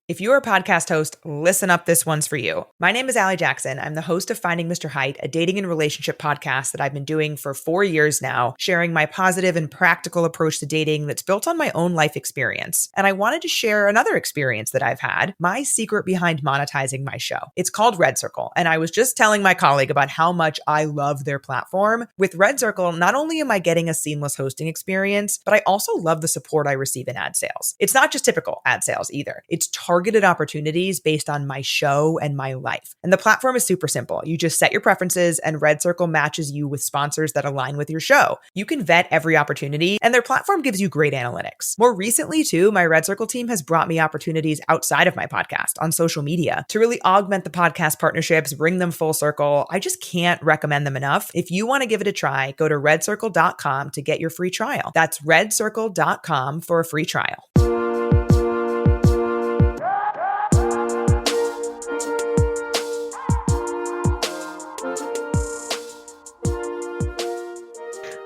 If you're a podcast host, listen up, this one's for you. My name is Allie Jackson. I'm the host of Finding Mr. Height, a dating and relationship podcast that I've been doing for 4 years now, sharing my positive and practical approach to dating that's built on my own life experience. And I wanted to share another experience that I've had, my secret behind monetizing my show. It's called Red Circle, and I was just telling my colleague about how much I love their platform. With Red Circle, not only am I getting a seamless hosting experience, but I also love the support I receive in ad sales. It's not just typical ad sales either. It's targeted opportunities based on my show and my life. And the platform is super simple. You just set your preferences and Red Circle matches you with sponsors that align with your show. You can vet every opportunity and their platform gives you great analytics. More recently too, my Red Circle team has brought me opportunities outside of my podcast on social media to really augment the podcast partnerships, bring them full circle. I just can't recommend them enough. If you want to give it a try, go to redcircle.com to get your free trial. That's redcircle.com for a free trial.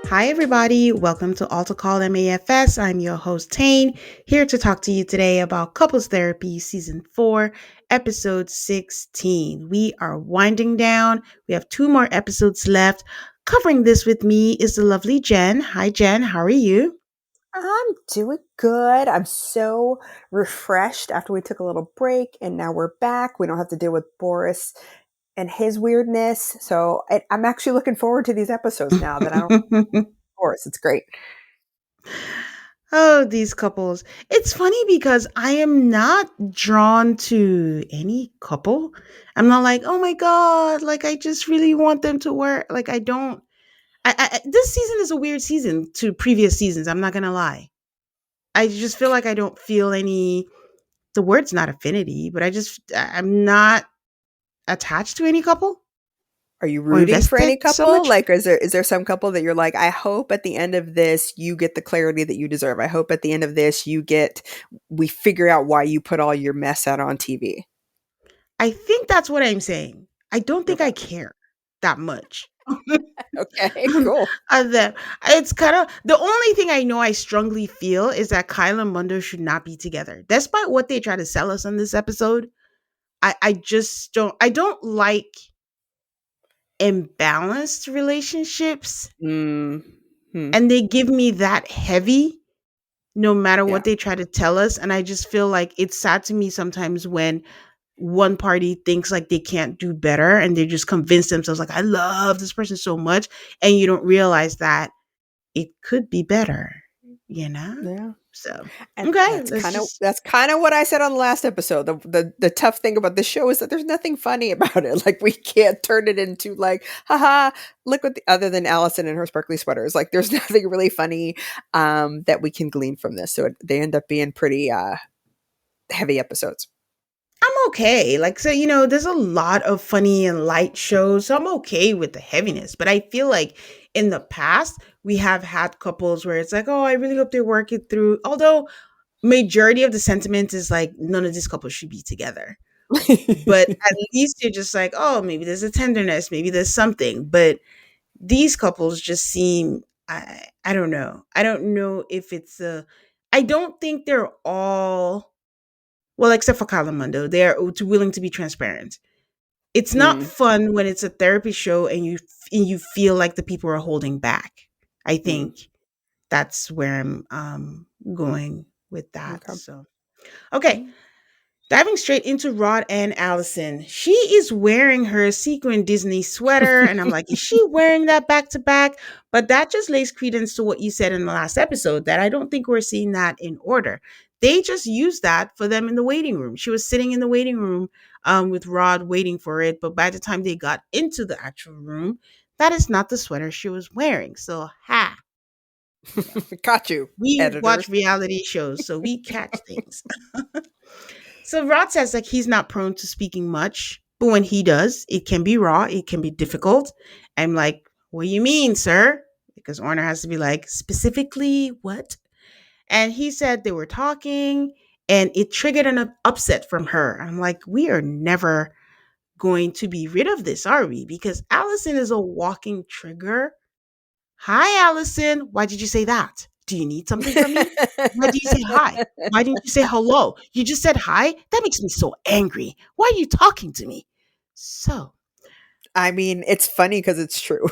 Hi, everybody. Welcome to Altar Call MAFS. I'm your host, Tane, here to talk to you today about Couples Therapy Season 4, Episode 16. We are winding down. We have 2 more episodes left. Covering this with me is the lovely Jenn. Hi, Jenn. How are you? I'm doing good. I'm so refreshed after we took a little break, and now we're back. We don't have to deal with Boris and his weirdness. So I'm actually looking forward to these episodes now that I don't Boris. It's great. Oh, these couples. It's funny because I am not drawn to any couple. I'm not like, oh my God, like I just really want them to work. Like I don't. This season is a weird season to previous seasons. I'm not going to lie. I just feel like I don't feel any, the word's not affinity, but I'm not attached to any couple. Are you rooting for any couple? So like, is there some couple that you're like, I hope at the end of this, you get the clarity that you deserve. I hope at the end of this, we figure out why you put all your mess out on TV. I think that's what I'm saying. I don't think I care that much. Okay, cool. It's kind of the only thing I know I strongly feel is that Kyle and Mondo should not be together. Despite what they try to sell us on this episode, I don't like imbalanced relationships. Mm-hmm. And they give me that heavy no matter what they try to tell us. And I just feel like it's sad to me sometimes when one party thinks like they can't do better and they just convince themselves like, I love this person so much. And you don't realize that it could be better, you know? Yeah. So, and okay. That's kind of what I said on the last episode. The tough thing about this show is that there's nothing funny about it. Like we can't turn it into like, haha, look what other than Allison and her sparkly sweaters. Like there's nothing really funny that we can glean from this. So they end up being pretty heavy episodes. I'm okay. Like, so, there's a lot of funny and light shows. So I'm okay with the heaviness. But I feel like in the past, we have had couples where it's like, oh, I really hope they work it through. Although majority of the sentiment is like, none of these couples should be together. But at least you're just like, oh, maybe there's a tenderness. Maybe there's something. But these couples just seem, I don't know. I don't know if I don't think they're all, well, except for Kyle and Mondo, they're too willing to be transparent. It's not fun when it's a therapy show and you feel like the people are holding back. I think that's where I'm going with that. Okay. So, okay. Diving straight into Rod and Allison. She is wearing her sequin Disney sweater. And I'm like, is she wearing that back to back? But that just lays credence to what you said in the last episode, that I don't think we're seeing that in order. They just used that for them in the waiting room. She was sitting in the waiting room with Rod waiting for it. But by the time they got into the actual room, that is not the sweater she was wearing. So, Got you. We editors. Watch reality shows, so we catch things. So Rod says like he's not prone to speaking much, but when he does, it can be raw, it can be difficult. I'm like, what do you mean, sir? Because Orner has to be like, specifically what? And he said they were talking and it triggered an upset from her. I'm like, we are never going to be rid of this, are we? Because Allison is a walking trigger. Hi, Allison. Why did you say that? Do you need something from me? Why do you say hi? Why didn't you say hello? You just said hi? That makes me so angry. Why are you talking to me? So I mean, it's funny because it's true.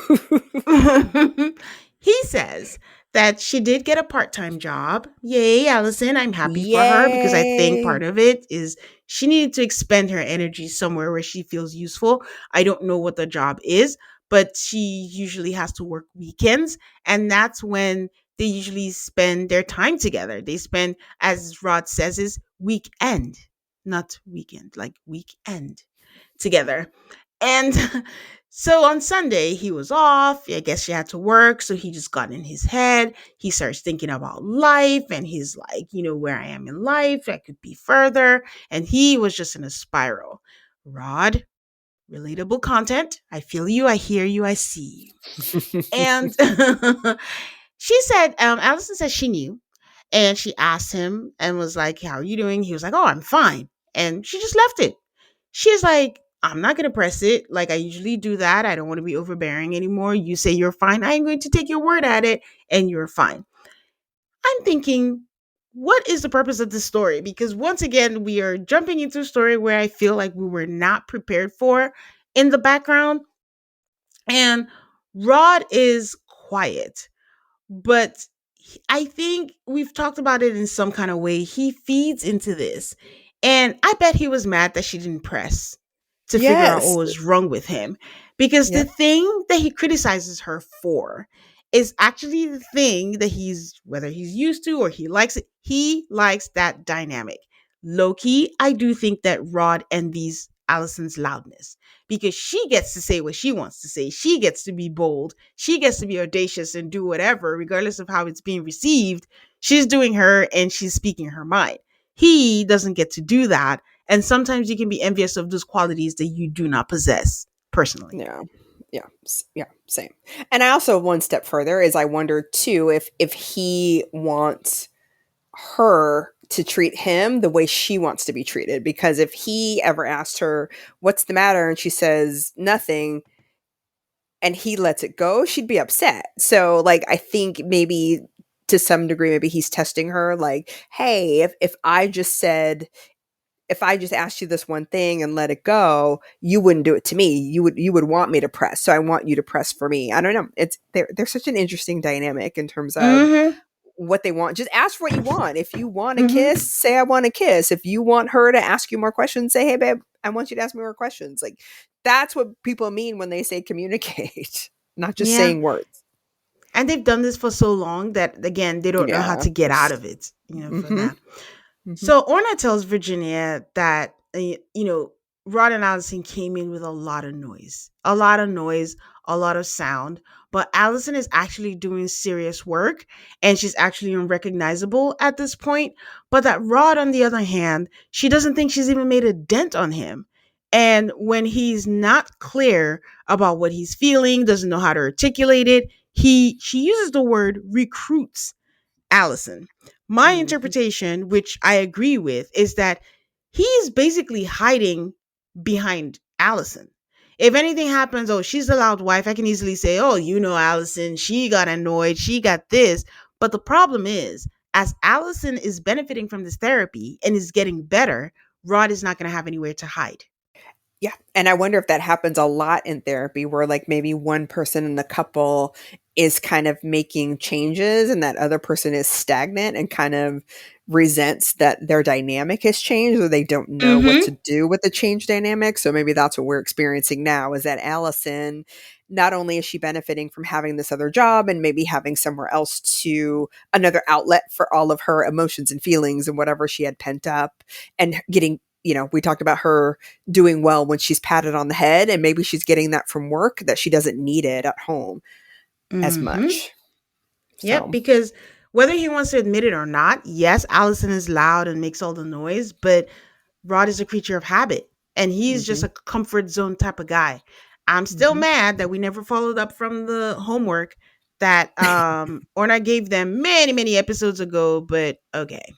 he says that she did get a part-time job. Yay, Allison. I'm happy for her because I think part Yay. of it is she needed to expend her energy somewhere where she feels useful. I don't know what the job is, but she usually has to work weekends, and that's when they usually spend their time together. They spend, as Rod says, is weekend, not weekend, like weekend together. And so on Sunday, he was off. I guess she had to work. So he just got in his head. He starts thinking about life. And he's like, where I am in life, I could be further. And he was just in a spiral. Rod, relatable content. I feel you. I hear you. I see you. And she said, Allison said she knew. And she asked him and was like, how are you doing? He was like, oh, I'm fine. And she just left it. She's like, I'm not going to press it like I usually do that. I don't want to be overbearing anymore. You say you're fine. I'm going to take your word at it and you're fine. I'm thinking, what is the purpose of this story? Because once again, we are jumping into a story where I feel like we were not prepared for in the background. And Rod is quiet, but I think we've talked about it in some kind of way. He feeds into this. And I bet he was mad that she didn't press to figure out what Yes. was wrong with him. Because the Yep. thing that he criticizes her for is actually the thing that whether he's used to or he likes it, he likes that dynamic. Low key, I do think that Rod envies Allison's loudness because she gets to say what she wants to say. She gets to be bold. She gets to be audacious and do whatever, regardless of how it's being received. She's doing her and she's speaking her mind. He doesn't get to do that. And sometimes you can be envious of those qualities that you do not possess personally. Yeah. Yeah. Yeah. Same. And I also, one step further, is I wonder too if he wants her to treat him the way she wants to be treated. Because if he ever asked her, what's the matter? And she says nothing, and he lets it go, she'd be upset. So, like, I think maybe to some degree, maybe he's testing her, like, hey, if I just asked you this one thing and let it go, you wouldn't do it to me. You would want me to press. So I want you to press for me. I don't know. They're such an interesting dynamic in terms of Mm-hmm. what they want. Just ask for what you want. If you want a Mm-hmm. kiss, say I want a kiss. If you want her to ask you more questions, say, hey babe, I want you to ask me more questions. Like, that's what people mean when they say communicate, not just Yeah. saying words. And they've done this for so long that, again, they don't know how Yeah. to get out of it, for Mm-hmm. that. Mm-hmm. So Orna tells Virginia that, Rod and Allison came in with a lot of noise, a lot of sound. But Allison is actually doing serious work and she's actually unrecognizable at this point. But that Rod, on the other hand, she doesn't think she's even made a dent on him. And when he's not clear about what he's feeling, doesn't know how to articulate it, she uses the word recruits Allison. My Mm-hmm. interpretation, which I agree with, is that he's basically hiding behind Allison. If anything happens, oh, she's the loud wife, I can easily say, oh, Allison, she got annoyed, she got this. But the problem is, as Allison is benefiting from this therapy and is getting better, Rod is not going to have anywhere to hide. Yeah. And I wonder if that happens a lot in therapy where, like, maybe one person in the couple is kind of making changes and that other person is stagnant and kind of resents that their dynamic has changed, or they don't know what to Mm-hmm. do with the change dynamic. So maybe that's what we're experiencing now, is that Allison, not only is she benefiting from having this other job and maybe having somewhere else to another outlet for all of her emotions and feelings and whatever she had pent up, and getting, we talked about her doing well when she's patted on the head, and maybe she's getting that from work, that she doesn't need it at home as Mm-hmm. much. Yep, So, because whether he wants to admit it or not, yes, Allison is loud and makes all the noise, but Rod is a creature of habit and he's just mhm, a comfort zone type of guy. I'm still mhm. mad that we never followed up from the homework that Orna gave them many, many episodes ago, but okay.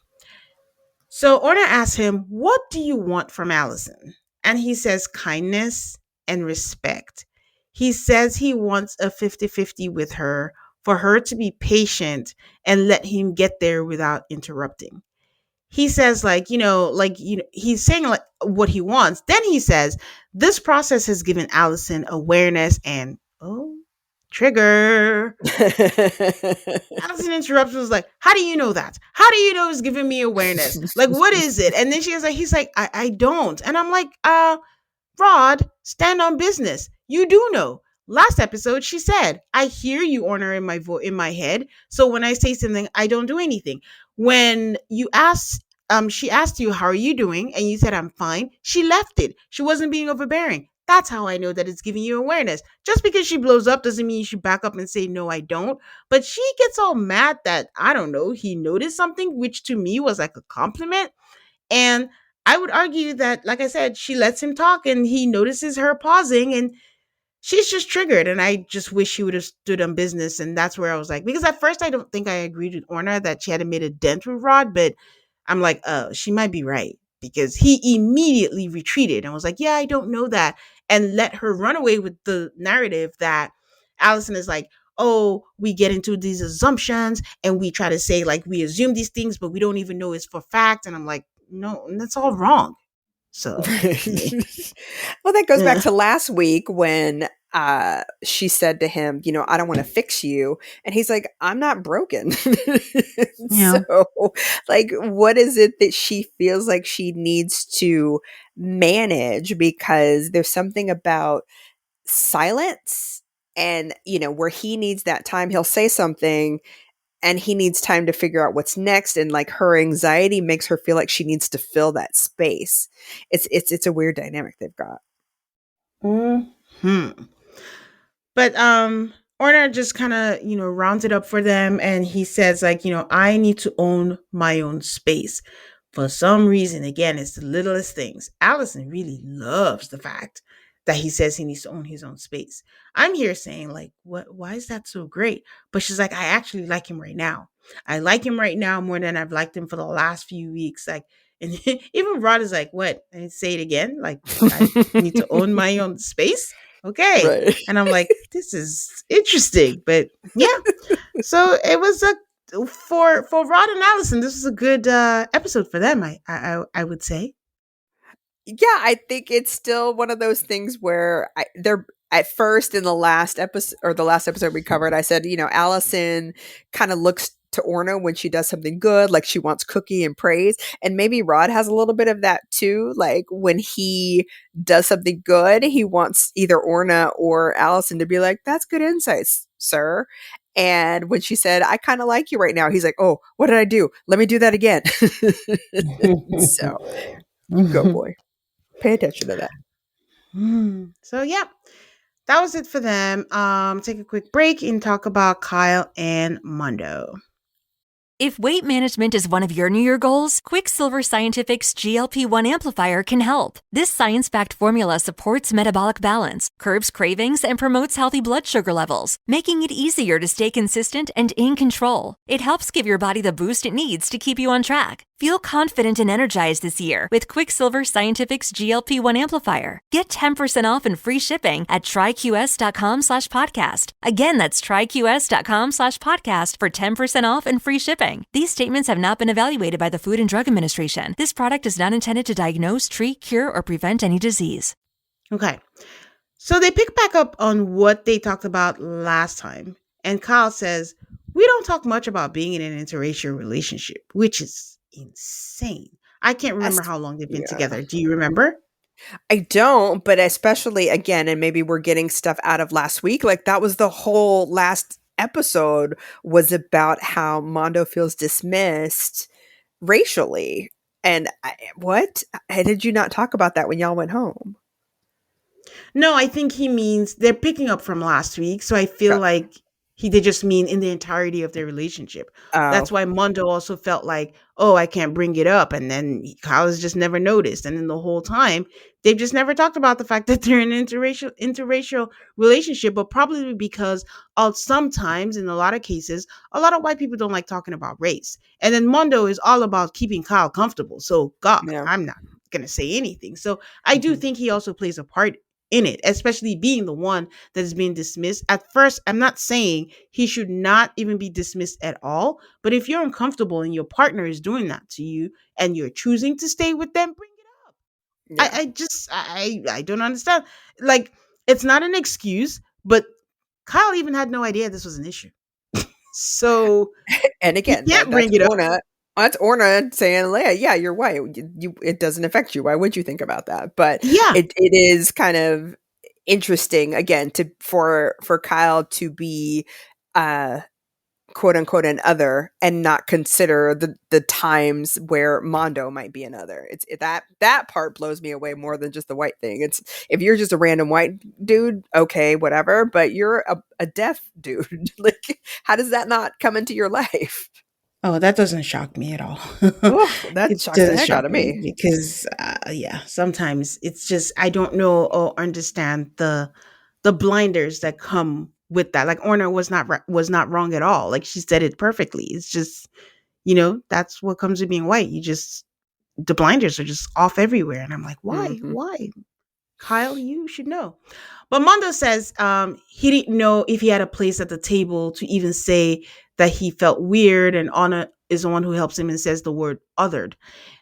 So Orna asks him, what do you want from Allison? And he says kindness and respect. He says he wants a 50-50 with her for her to be patient and let him get there without interrupting. He says he's saying like what he wants. Then he says this process has given Allison awareness and trigger. Allison interrupts and was like, how do you know that? How do you know it's giving me awareness? Like, what is it? And then he's like, I don't. And I'm like, Rod, stand on business. You do know. Last episode, she said, I hear you, Orner, in my head. So when I say something, I don't do anything. When you asked, she asked you, how are you doing? And you said, I'm fine. She left it. She wasn't being overbearing. That's how I know that it's giving you awareness. Just because she blows up doesn't mean you should back up and say, no, I don't. But she gets all mad that, I don't know, he noticed something, which to me was like a compliment. And I would argue that, like I said, she lets him talk and he notices her pausing and she's just triggered. And I just wish she would have stood on business. And that's where I was like, because at first I don't think I agreed with Orna that she hadn't made a dent with Rod, but I'm like, oh, she might be right. Because he immediately retreated and was like, yeah, I don't know that. And let her run away with the narrative that Allison is like, oh, we get into these assumptions and we try to say like we assume these things, but we don't even know it's for fact. And I'm like, no, that's all wrong. So, well, that goes back to last week when she said to him, I don't want to fix you. And he's like, I'm not broken. Yeah. So, like, what is it that she feels like she needs to manage? Because there's something about silence and, where he needs that time, he'll say something and he needs time to figure out what's next. And like her anxiety makes her feel like she needs to fill that space. It's a weird dynamic they've got. But Orna just kind of, rounds it up for them and he says like, I need to own my own space. For some reason, again, it's the littlest things. Allison really loves the fact that he says he needs to own his own space. I'm here saying like, why is that so great? But she's like, I actually like him right now. I like him right now more than I've liked him for the last few weeks. Like, and even Rod is like, what? And say it again. Like, I need to own my own space. Okay. Right. And I'm like, this is interesting. But yeah. So it was for Rod and Allison, this was a good episode for them, I would say. Yeah, I think it's still one of those things where they're at first in the last episode we covered, I said, Allison kind of looks to Orna when she does something good, like she wants cookie and praise. And maybe Rod has a little bit of that too. Like when he does something good, he wants either Orna or Allison to be like, that's good insights, sir. And when she said, I kind of like you right now, he's like, oh, what did I do? Let me do that again. So you go, boy. Pay attention to that. So yeah, that was it for them. Take a quick break and talk about Kyle and Mondo. If weight management is one of your New Year goals, Quicksilver Scientific's GLP-1 amplifier can help. This science-backed formula supports metabolic balance, curbs cravings, and promotes healthy blood sugar levels, making it easier to stay consistent and in control. It helps give your body the boost it needs to keep you on track. Feel confident and energized this year with Quicksilver Scientific's GLP-1 amplifier. Get 10% off and free shipping at tryqs.com/podcast. Again, that's tryqs.com/podcast for 10% off and free shipping. These statements have not been evaluated by the Food and Drug Administration. This product is not intended to diagnose, treat, cure, or prevent any disease. Okay. So they pick back up on what they talked about last time. And Kyle says, we don't talk much about being in an interracial relationship, which is insane. I can't remember how long they've been together. Do you remember? I don't, but especially again, and maybe we're getting stuff out of last week. Like that was the whole last episode was about how Mondo feels dismissed racially. And what? Did you not talk about that when y'all went home? No, I think he means they're picking up from last week. So I feel like they just mean in the entirety of their relationship. That's why Mondo also felt like, oh, I can't bring it up. And then Kyle has just never noticed. And then the whole time, they've just never talked about the fact that they're in an interracial relationship, but probably because sometimes, in a lot of cases, a lot of white people don't like talking about race. And then Mondo is all about keeping Kyle comfortable. So, God, I'm not going to say anything. So I do think he also plays a part in it, especially being the one that is being dismissed. At first, I'm not saying he should not even be dismissed at all, but if you're uncomfortable and your partner is doing that to you and you're choosing to stay with them, bring it up. Yeah. I don't understand. Like, it's not an excuse, but Kyle even had no idea this was an issue. So And he again, can't bring it up. That's Orna saying, Leia, yeah, you're white. It doesn't affect you. Why would you think about that? But Yeah. it is kind of interesting again for Kyle to be quote unquote an other and not consider the times where Mondo might be an other. That part blows me away more than just the white thing. It's if you're just a random white dude, okay, whatever, but you're a deaf dude. Like, how does that not come into your life? Oh, that doesn't shock me at all. Oh, that It shocks the doesn't heck out shock of me me. because, yeah, sometimes it's just I don't know or understand the blinders that come with that. Like Orna was not wrong at all. Like she said it perfectly. It's just that's what comes with being white. You just the blinders are just off everywhere, and I'm like, why, Mhm. why? Kyle, you should know. But Mondo says he didn't know if he had a place at the table to even say that he felt weird, and Anna is the one who helps him and says the word othered.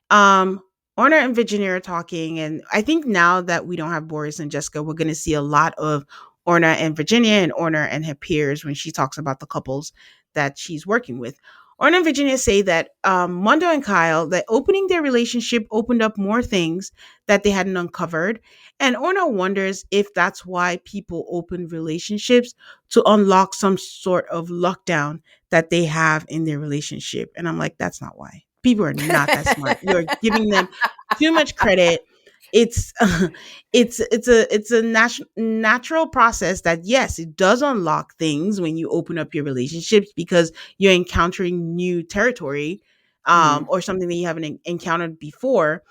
Um, Orna and Virginia are talking, and I think now that we don't have Boris and Jessica, we're going to see a lot of Orna and Virginia and Orna and her peers when she talks about the couples that she's working with. Orna and Virginia say that Mondo and Kyle, that opening their relationship opened up more things that they hadn't uncovered. And Orna wonders if that's why people open relationships to unlock some sort of lockdown that they have in their relationship. And I'm like, that's not why. People are not that smart. You're giving them too much credit. It's it's a natural process that yes, it does unlock things when you open up your relationships because you're encountering new territory Mhm. or something that you haven't encountered before,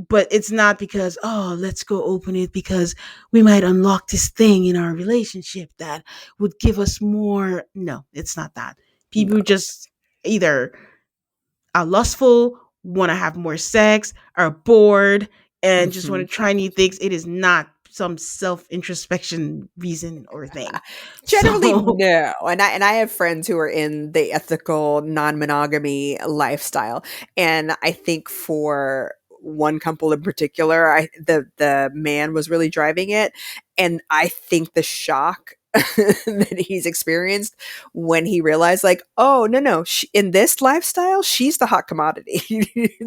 but it's not because let's go open it because we might unlock this thing in our relationship that would give us more. No, it's not that. No. People just either are lustful, want to have more sex, are bored, and just want Mhm. to try new things. It is not some self introspection reason or thing. Generally, So no. And I have friends who are in the ethical non-monogamy lifestyle, and I think for one couple in particular, the man was really driving it, and I think the shock that he's experienced when he realized, like, oh no, in this lifestyle, she's the hot commodity.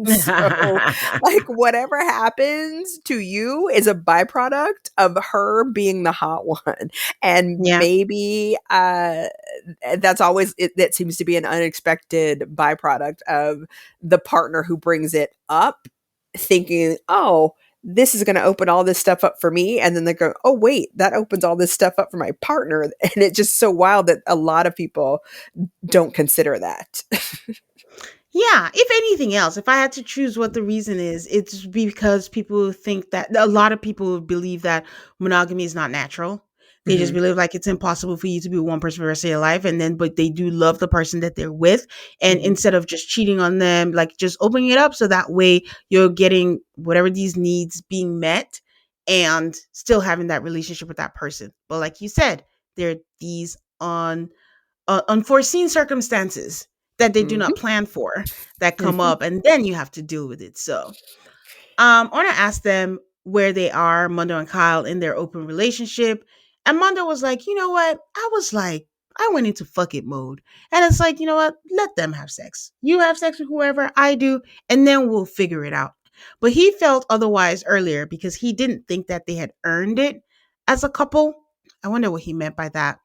So, like, whatever happens to you is a byproduct of her being the hot one. And yeah. maybe that's always that seems to be an unexpected byproduct of the partner who brings it up, thinking, oh, this is going to open all this stuff up for me, and then they go, oh wait, that opens all this stuff up for my partner. And it's just so wild that a lot of people don't consider that. Yeah, if anything else, if I had to choose what the reason is, it's because people think that a lot of people believe that monogamy is not natural. They just Mhm. believe like it's impossible for you to be with one person for the rest of your life. And then, but they do love the person that they're with. And Mhm. instead of just cheating on them, like just opening it up so that way you're getting whatever these needs being met and still having that relationship with that person. But like you said, there are these unforeseen circumstances that they do Mhm. not plan for that come Mhm. up, and then you have to deal with it. So Orna asked them where they are, Mondo and Kyle, in their open relationship, and Mondo was like, you know what, I went into fuck it mode, and it's like, you know what, let them have sex, you have sex with whoever, I do, and then we'll figure it out. But he felt otherwise earlier because he didn't think that they had earned it as a couple. I wonder what he meant by that.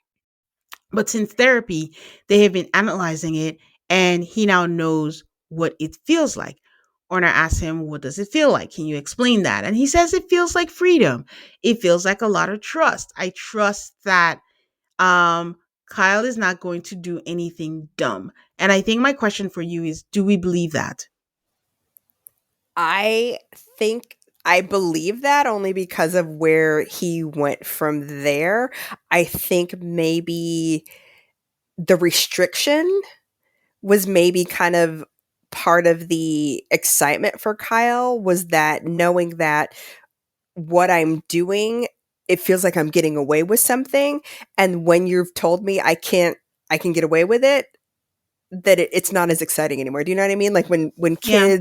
But since therapy, they have been analyzing it, and he now knows what it feels like. Orna asks him, what does it feel like? Can you explain that? And he says it feels like freedom. It feels like a lot of trust. I trust that um, Kyle is not going to do anything dumb. And I think my question for you is, do we believe that? I think I believe that only because of where he went from there. I think maybe the restriction was maybe kind of part of the excitement for Kyle, was that knowing that what I'm doing it feels like I'm getting away with something. And when you've told me I can get away with it, that it's not as exciting anymore. Do you know what I mean? Like when Yeah.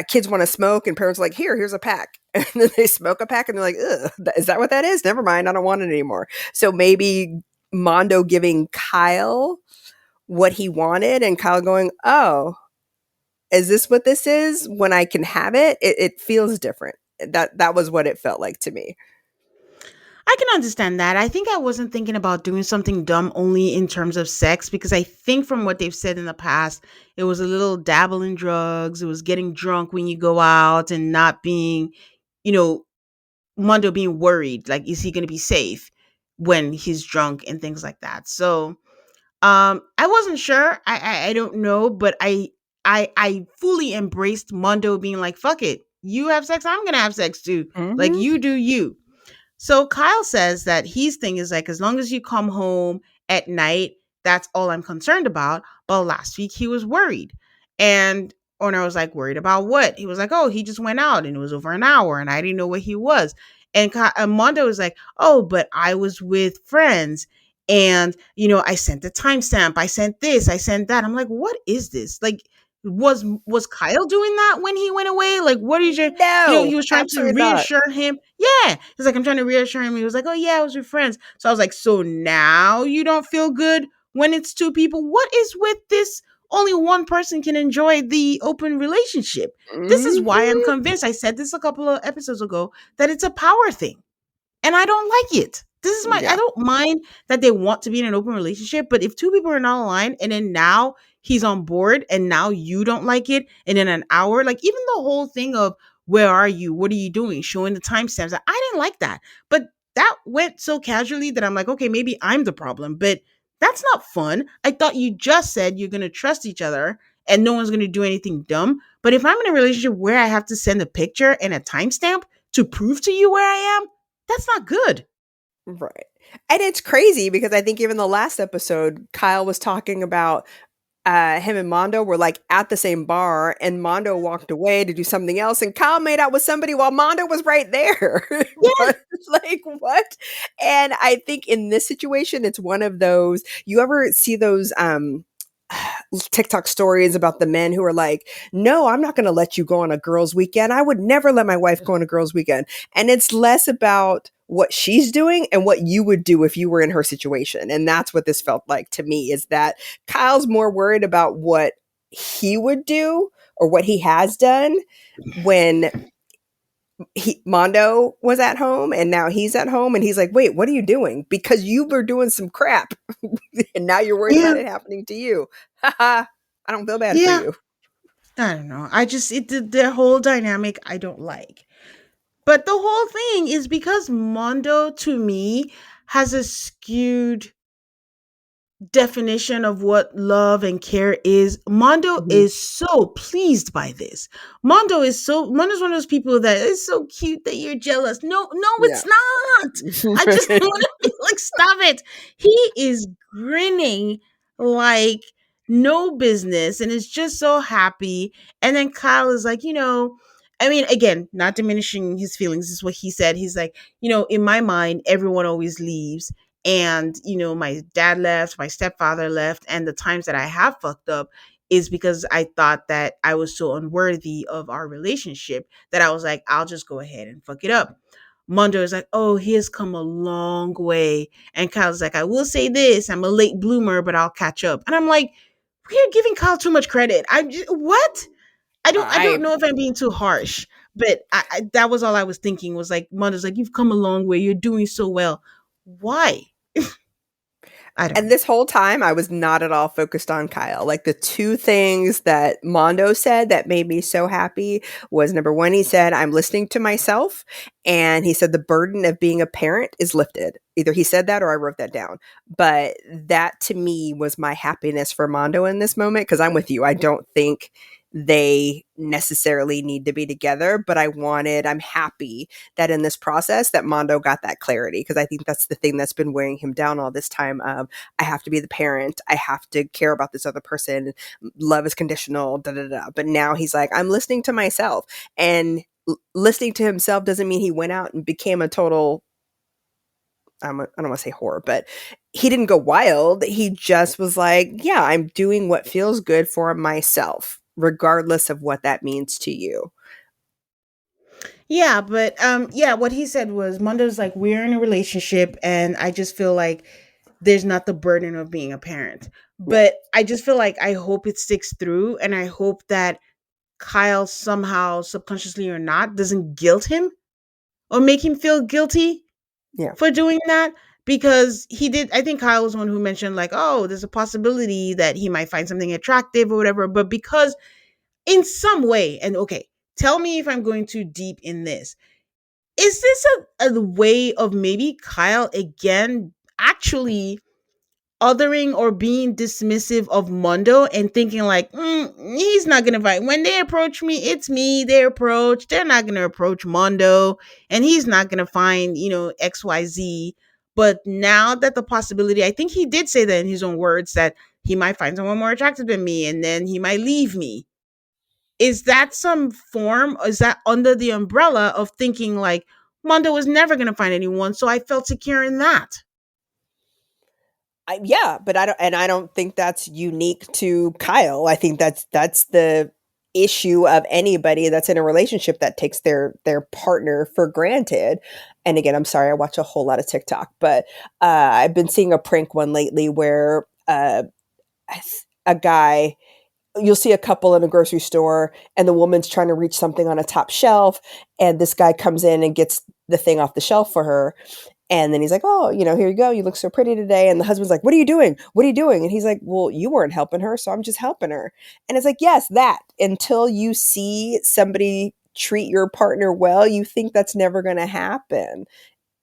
kids want to smoke and parents are like, here's a pack. And then they smoke a pack and they're like, ugh, is that what that is? Never mind. I don't want it anymore. So maybe Mondo giving Kyle what he wanted and Kyle going, oh, is this what this is when I can have it? It feels different. That was what it felt like to me. I can understand that. I think I wasn't thinking about doing something dumb only in terms of sex, because I think from what they've said in the past, it was a little dabble in drugs. It was getting drunk when you go out and not being, you know, Mondo being worried. Like, is he going to be safe when he's drunk and things like that? So, I wasn't sure. I don't know, but I fully embraced Mondo being like, fuck it. You have sex, I'm gonna have sex too. Like, Mm-hmm. you do you. So Kyle says that his thing is like, as long as you come home at night, that's all I'm concerned about. But last week he was worried. And Owner was like, worried about what? He was like, oh, he just went out and it was over an hour and I didn't know where he was. And Mondo was like, oh, but I was with friends. And, I sent the timestamp. I sent this. I sent that. I'm like, what is this? Like, was Kyle doing that when he went away? Like, what is your, No, he was trying to absolutely not. reassure him. Yeah. He's like, I'm trying to reassure him. He was like, oh yeah, I was with friends. So I was like, so now you don't feel good when it's two people? What is with this? Only one person can enjoy the open relationship. This is why I'm Mhm. convinced. I said this a couple of episodes ago, that it's a power thing. And I don't like it. I Yeah. don't mind that they want to be in an open relationship, but if two people are not aligned and then now he's on board and now you don't like it, and in an hour, like, even the whole thing of where are you? What are you doing? Showing the timestamps. I didn't like that. But that went so casually that I'm like, okay, maybe I'm the problem, but that's not fun. I thought you just said you're going to trust each other and no one's going to do anything dumb. But if I'm in a relationship where I have to send a picture and a timestamp to prove to you where I am, that's not good. Right. And it's crazy because I think even the last episode, Kyle was talking about him and Mondo were like at the same bar and Mondo walked away to do something else and Kyle made out with somebody while Mondo was right there. Yeah. Like, what? And I think in this situation, it's one of those, you ever see those TikTok stories about the men who are like, no, I'm not going to let you go on a girls' weekend. I would never let my wife go on a girls' weekend. And it's less about what she's doing and what you would do if you were in her situation. And that's what this felt like to me, is that Kyle's more worried about what he would do or what he has done when Mondo was at home and now he's at home and he's like, wait, what are you doing? Because you were doing some crap and now you're worried Yeah. about it happening to you. I don't feel bad Yeah. for you. I don't know. The whole dynamic I don't like. But the whole thing is because Mondo, to me, has a skewed definition of what love and care is. Mondo Mhm. is so pleased by this. Mondo's one of those people that is so cute that you're jealous. No, Yeah. it's not. I just want to be like, stop it. He is grinning like no business and is just so happy. And then Kyle is like, I mean, again, not diminishing his feelings, this is what he said. He's like, in my mind, everyone always leaves. And, my dad left, my stepfather left. And the times that I have fucked up is because I thought that I was so unworthy of our relationship that I was like, I'll just go ahead and fuck it up. Mondo is like, oh, he has come a long way. And Kyle's like, I will say this, I'm a late bloomer, but I'll catch up. And I'm like, we're giving Kyle too much credit. What? I don't know if I'm being too harsh, but that was all I was thinking, was like, Mondo's like, you've come a long way. You're doing so well. Why? I don't And know. this whole time, I was not at all focused on Kyle. Like, the two things that Mondo said that made me so happy was, number one, he said, I'm listening to myself. And he said, the burden of being a parent is lifted. Either he said that or I wrote that down. But that to me was my happiness for Mondo in this moment, because I'm with you. I don't think they necessarily need to be together, but I'm happy that in this process that Mondo got that clarity, because I think that's the thing that's been wearing him down all this time of, I have to be the parent, I have to care about this other person, love is conditional, da da da. But now he's like, I'm listening to myself. And listening to himself doesn't mean he went out and became a total, I don't want to say whore, but he didn't go wild. He just was like, yeah, I'm doing what feels good for myself, regardless of what that means to you. Yeah, but yeah, what he said was Mondo's like, we're in a relationship and I just feel like there's not the burden of being a parent. Yeah. But I just feel like I hope it sticks through, and I hope that Kyle somehow, subconsciously or not, doesn't guilt him or make him feel guilty Yeah. for doing that, because he did. I think Kyle was the one who mentioned like, oh, there's a possibility that he might find something attractive or whatever, but because in some way, and okay, tell me if I'm going too deep in this, is this a way of maybe Kyle again actually othering or being dismissive of Mondo and thinking like, he's not gonna fight. When they approach me, it's me they approach. They're not gonna approach Mondo, and he's not gonna find, XYZ. But now that the possibility, I think he did say that in his own words, that he might find someone more attractive than me and then he might leave me. Is that some form? Is that under the umbrella of thinking like Mondo was never gonna find anyone, so I felt secure in that? Yeah, but I don't think that's unique to Kyle. I think that's the issue of anybody that's in a relationship that takes their partner for granted. And again, I'm sorry, I watch a whole lot of TikTok, but I've been seeing a prank one lately where a guy, you'll see a couple in a grocery store and the woman's trying to reach something on a top shelf, and this guy comes in and gets the thing off the shelf for her. And then he's like, oh, here you go. You look so pretty today. And the husband's like, what are you doing? What are you doing? And he's like, well, you weren't helping her, so I'm just helping her. And it's like, yes, that. Until you see somebody treat your partner well, you think that's never going to happen.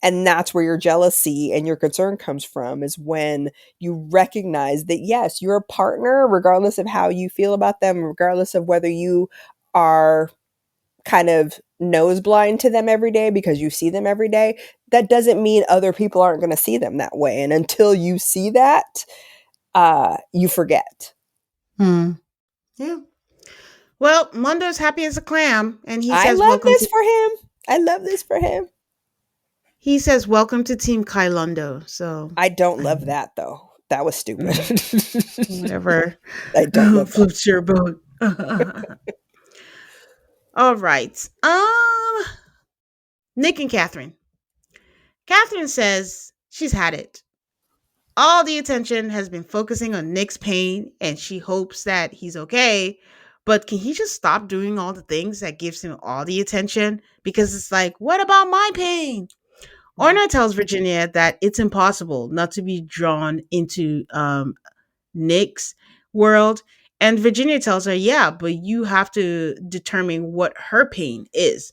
And that's where your jealousy and your concern comes from, is when you recognize that, yes, you're a partner, regardless of how you feel about them, regardless of whether you are kind of nose blind to them every day because you see them every day. That doesn't mean other people aren't going to see them that way. And until you see that, you forget. Yeah. Well, Mondo's happy as a clam, and he I says, love "Welcome this to." for him. I love this for him. He says, "Welcome to Team Kylondo." So I don't love that though. That was stupid. whatever I don't love that. floats your boat. All right. Nick and Katherine. Katherine says she's had it. All the attention has been focusing on Nick's pain, and she hopes that he's okay. But can he just stop doing all the things that gives him all the attention? Because it's like, what about my pain? Orna tells Virginia that it's impossible not to be drawn into Nick's world. And Virginia tells her, yeah, but you have to determine what her pain is.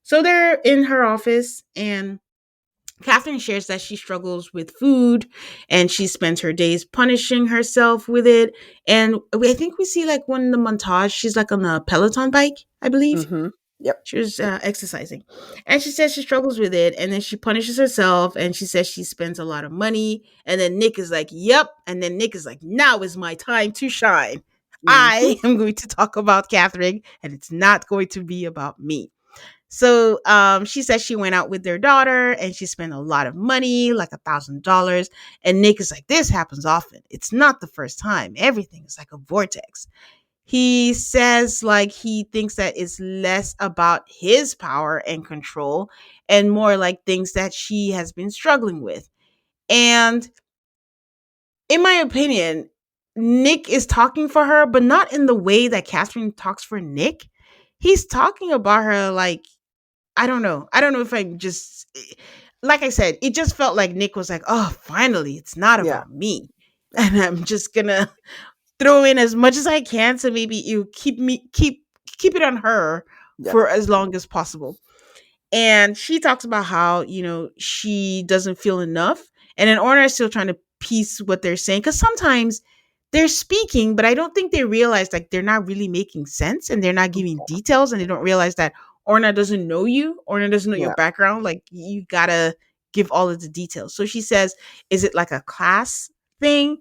So they're in her office, and Katherine shares that she struggles with food and she spends her days punishing herself with it. And I think we see like one in the montage, she's like on a Peloton bike, I believe. Mm-hmm. Yep. She was exercising. And she says she struggles with it. And then she punishes herself. And she says she spends a lot of money. And then Nick is like, yep. And then Nick is like, now is my time to shine. I am going to talk about Katherine, and it's not going to be about me. So she says she went out with their daughter and she spent a lot of money, like $1,000. And Nick is like, this happens often. It's not the first time. Everything is like a vortex. He says like he thinks that it's less about his power and control and more like things that she has been struggling with. And in my opinion, Nick is talking for her, but not in the way that Katherine talks for Nick. He's talking about her like, I don't know. I don't know if I'm just, like I said, it just felt like Nick was like, oh, finally, it's not about me. And I'm just going to throw in as much as I can. So maybe you keep it on her for as long as possible. And she talks about how, she doesn't feel enough. And then Orna is still trying to piece what they're saying. Because sometimes they're speaking, but I don't think they realize like they're not really making sense and they're not giving details, and they don't realize that Orna doesn't know you. Orna doesn't know your background. Like you gotta give all of the details. So she says, is it like a class thing?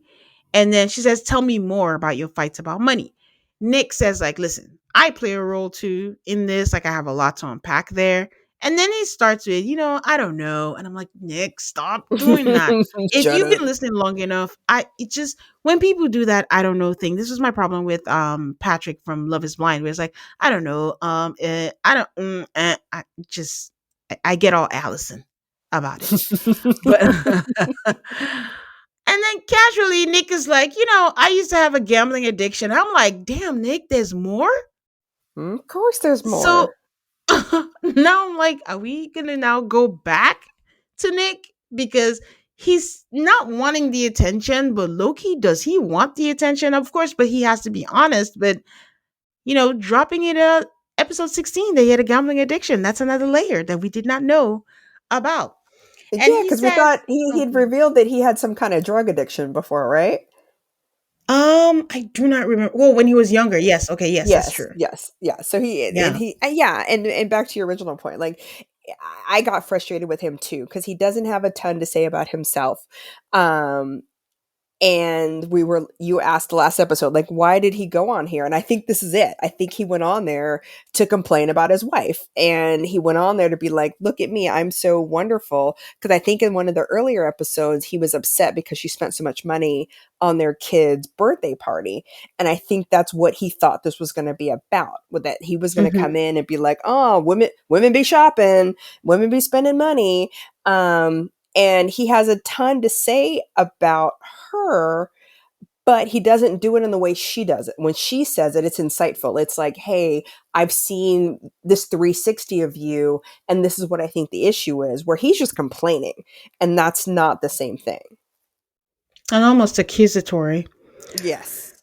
And then she says, tell me more about your fights about money. Nick says like, listen, I play a role too in this. Like I have a lot to unpack there. And then he starts with, I don't know. And I'm like, Nick, stop doing that. If Shut you've up. been listening long enough, it just when people do that, I don't know thing. This was my problem with Patrick from Love is Blind, where it's like, I don't know, I don't I just I get all Allison about it. But and then casually Nick is like, I used to have a gambling addiction. I'm like, damn, Nick, there's more? Of course, there's So more. now I'm like, are we gonna now go back to Nick? Because he's not wanting the attention, but Loki, does he want the attention? Of course, but he has to be honest. But dropping it episode 16 that he had a gambling addiction. That's another layer that we did not know about. And Yeah, he because we says, thought he'd revealed that he had some kind of drug addiction before, right? I do not remember. Well, when he was younger, yes. Okay, yes, that's Yes, true. yes, yeah. So Yeah. and back to your original point, like I got frustrated with him too because he doesn't have a ton to say about himself. Um, and you asked the last episode, like, why did he go on here? And I think this is it. I think he went on there to complain about his wife, and he went on there to be like, look at me, I'm so wonderful. Because I think in one of the earlier episodes he was upset because she spent so much money on their kid's birthday party, and I think that's what he thought this was going to be about, with that he was going to come in and be like, oh, women be shopping, women be spending money. And he has a ton to say about her, but he doesn't do it in the way she does it. When she says it, it's insightful. It's like, hey, I've seen this 360 of you, and this is what I think the issue is, where he's just complaining. And that's not the same thing. And almost accusatory Yes.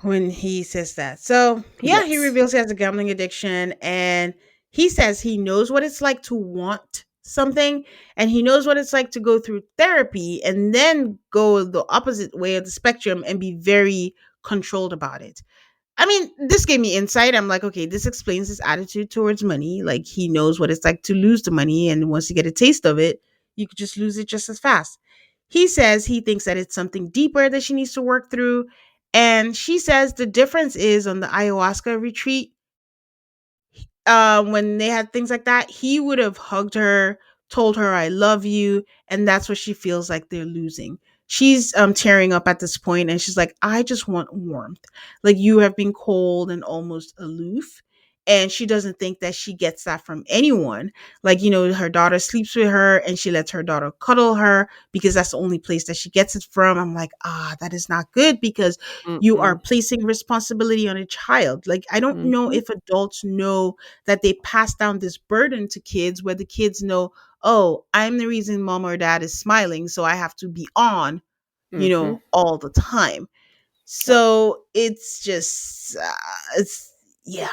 when he says that. So, yeah, he Yes. reveals he has a gambling addiction, and he says he knows what it's like to want something, and he knows what it's like to go through therapy and then go the opposite way of the spectrum and be very controlled about it. I mean, this gave me insight. I'm like, okay, this explains his attitude towards money. Like, he knows what it's like to lose the money, and once you get a taste of it, you could just lose it just as fast. He says he thinks that it's something deeper that she needs to work through. And she says the difference is on the ayahuasca retreat, when they had things like that, he would have hugged her, told her I love you, and that's what she feels like they're losing. She's tearing up at this point, and she's like, I just want warmth. Like, you have been cold and almost aloof. And she doesn't think that she gets that from anyone. Like, her daughter sleeps with her and she lets her daughter cuddle her because that's the only place that she gets it from. I'm like, that is not good, because you are Mm-mm. placing responsibility on a child. Like, I don't know Mhm. if adults know that they pass down this burden to kids, where the kids know, oh, I'm the reason mom or dad is smiling, so I have to be on, Mhm. all the time. Yep. So it's just, it's, yeah,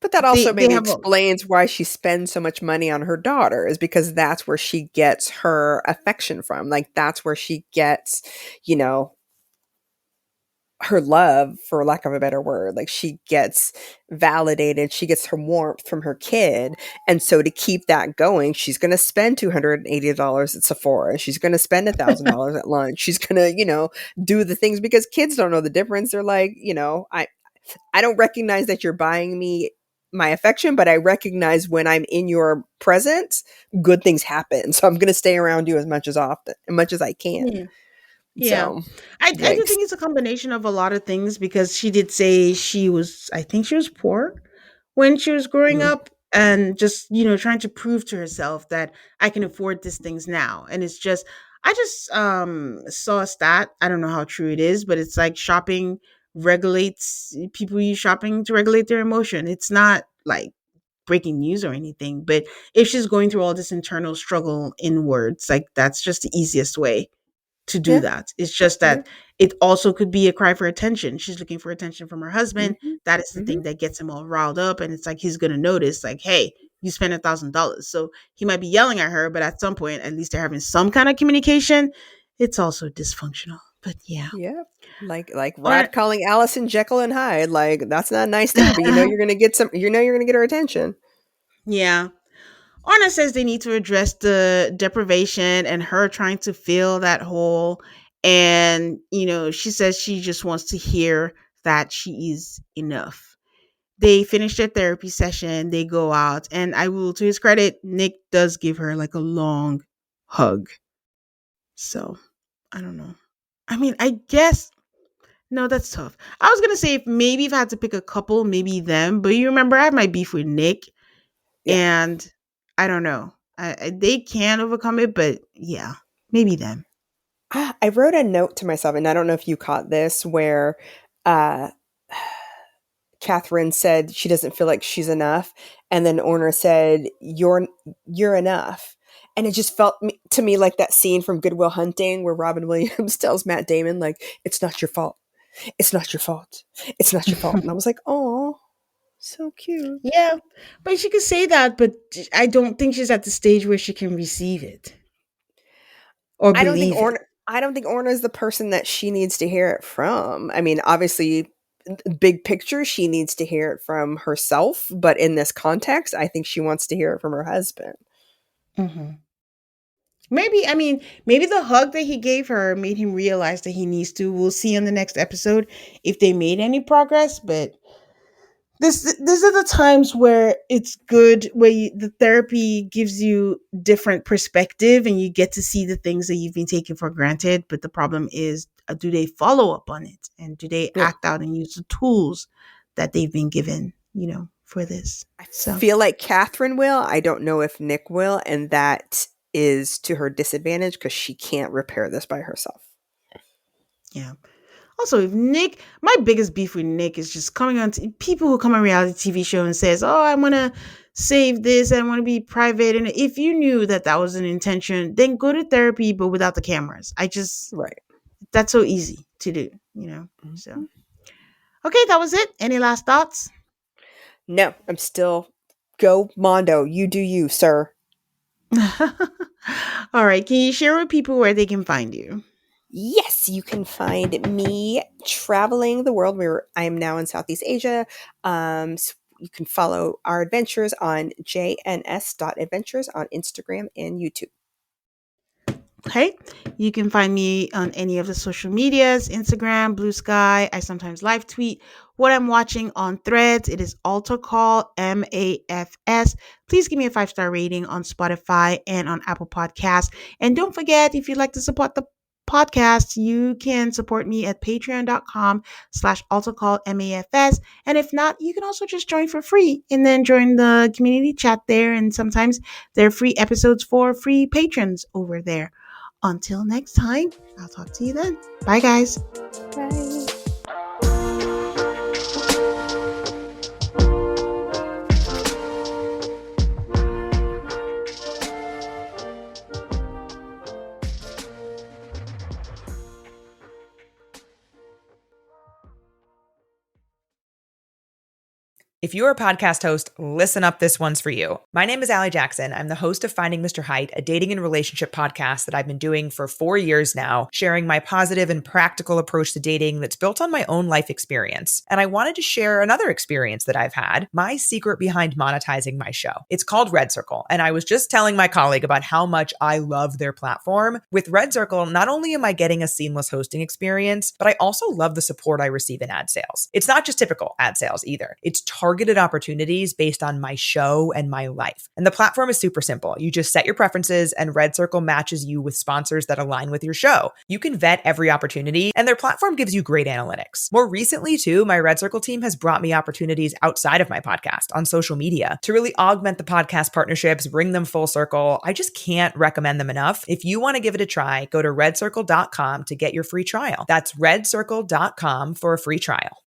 But that they also they maybe have a, explains why she spends so much money on her daughter, is because that's where she gets her affection from. Like, that's where she gets, you know, her love, for lack of a better word. Like, she gets validated, she gets her warmth from her kid. And so to keep that going, she's going to spend $280 at Sephora. She's going to spend $1,000 at lunch. She's going to, do the things, because kids don't know the difference. They're like, I don't recognize that you're buying me my affection, but I recognize when I'm in your presence, good things happen. So I'm going to stay around you as much as I can. yeah. Yeah. So, I do yikes. think it's a combination of a lot of things, because she did say I think she was poor when she was growing Mm. up, and just, trying to prove to herself that I can afford these things now. And it's just, I just saw a stat. I don't know how true it is, but it's like shopping regulates, people use shopping to regulate their emotion. It's not like breaking news or anything, but if she's going through all this internal struggle inwards, like, that's just the easiest way to do Yeah. that. It's just Yeah. that it also could be a cry for attention. She's looking for attention from her husband. Mm-hmm. That is the Mm-hmm. thing that gets him all riled up. And it's like, he's going to notice, like, hey, you spent $1,000. So he might be yelling at her, but at some point, at least they're having some kind of communication. It's also dysfunctional. But yeah. Yeah. Like Or, Rat calling Allison Jekyll and Hyde. Like, that's not nice to have, but you're gonna get her attention. yeah. Orna says they need to address the deprivation and her trying to fill that hole. And, she says she just wants to hear that she is enough. They finish their therapy session, they go out, and I will, to his credit, Nick does give her like a long hug. So, I don't know. I mean, I guess no, that's tough. I was gonna say if I had to pick a couple, maybe them. But you remember, I have my beef with Nick, Yeah. and I don't know. They can overcome it, but yeah, maybe them. I wrote a note to myself, and I don't know if you caught this, where uh, Katherine said she doesn't feel like she's enough, and then Orner said, "You're enough." And it just felt to me like that scene from Good Will Hunting where Robin Williams tells Matt Damon, like, "It's not your fault. It's not your fault. It's not your fault." And I was like, "Oh, so cute." Yeah, but she could say that, but I don't think she's at the stage where she can receive it or I don't think believe it. Orna is the person that she needs to hear it from. I mean, obviously, big picture, she needs to hear it from herself, but in this context, I think she wants to hear it from her husband. Mm-hmm. Maybe the hug that he gave her made him realize that he needs to. We'll see in the next episode if they made any progress, but these are the times where it's good, where the therapy gives you different perspective and you get to see the things that you've been taking for granted. But the problem is, do they follow up on it, and do they Yeah. act out and use the tools that they've been given, for this? I So feel like Katherine will. I don't know if Nick will, and that is to her disadvantage because she can't repair this by herself. yeah. Also, if Nick, my biggest beef with Nick is just coming on to people who come on reality TV show and says, "Oh, I want to save this. I want to be private." And if you knew that that was an intention, then go to therapy, but without the cameras. Right. That's so easy to do, So, okay, that was it. Any last thoughts? No, I'm still go Mondo. You do you, sir. All right. Can you share with people where they can find you? Yes, you can find me traveling the world where I am now in Southeast Asia. So you can follow our adventures on jns.adventures on Instagram and YouTube. Okay. You can find me on any of the social medias, Instagram, Blue Sky. I sometimes live tweet what I'm watching on Threads. It is Altar Call, MAFS. Please give me a 5-star rating on Spotify and on Apple Podcasts. And don't forget, if you'd like to support the podcast, you can support me at patreon.com/altarcallmafs. And if not, you can also just join for free and then join the community chat there. And sometimes there are free episodes for free patrons over there. Until next time, I'll talk to you then. Bye, guys. Bye. If you're a podcast host, listen up, this one's for you. My name is Allie Jackson. I'm the host of Finding Mr. Height, a dating and relationship podcast that I've been doing for 4 years now, sharing my positive and practical approach to dating that's built on my own life experience. And I wanted to share another experience that I've had, my secret behind monetizing my show. It's called Red Circle, and I was just telling my colleague about how much I love their platform. With Red Circle, not only am I getting a seamless hosting experience, but I also love the support I receive in ad sales. It's not just typical ad sales either. It's targeted opportunities based on my show and my life. And the platform is super simple. You just set your preferences and Red Circle matches you with sponsors that align with your show. You can vet every opportunity and their platform gives you great analytics. More recently too, my Red Circle team has brought me opportunities outside of my podcast on social media to really augment the podcast partnerships, bring them full circle. I just can't recommend them enough. If you want to give it a try, go to redcircle.com to get your free trial. That's redcircle.com for a free trial.